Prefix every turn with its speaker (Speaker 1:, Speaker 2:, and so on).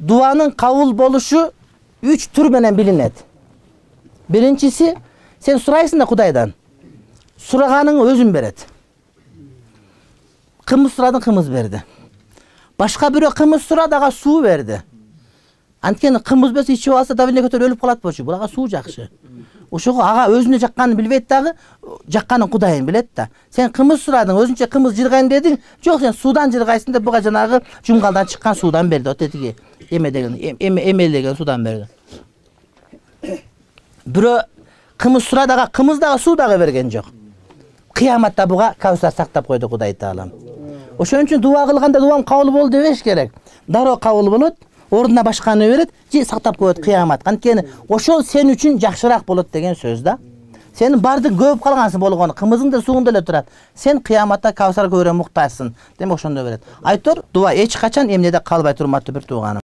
Speaker 1: Дуанын кабыл болушу 3 түр менен билинет. Биринчиси, сен сурайсың да Кудайдан. Сураганыңы өзүн берет. Кымыз сурадың, кымыз берди. Башка бирөө кымыз сурады, ага суу берди. Анткени кымыз берсе ичип алса давление көтөрүп өлүп калат болчу. Бул ага суу жакшы. Ошого ага өзүнө жакканын билбейт дагы, жакканын Кудайын билет да. Сен кымыз сурадың, өзүнчө кымыз жыргайын дедиң. Жок, сен суудан жыргайсың деп буга жанагы жумгалдан чыккан суудан берди. Отетиги эмелеген суудан берди. Бирөө кымыз сурады, ага кымыз дагы суу дагы берген жок. Кыяматта буга Кавсар сактап койду Кудай Таалам. Ошон үчүн дуа кылганда дуам кабыл болду дебеш керек. Дароо кабыл болот, ордуна башканы берет, же сактап коет кыяматка. Анткени ошол сен үчүн жакшыраак болот деген сөз да. Сен бардык көп калгансың болгону, кымызың да сууң деле турат. Сен кыяматта Кавсар көрө муктажсың. Демек ошондо берет. Айтор, дуа эч качан эмнеде калбай турматтуу бир тууганым.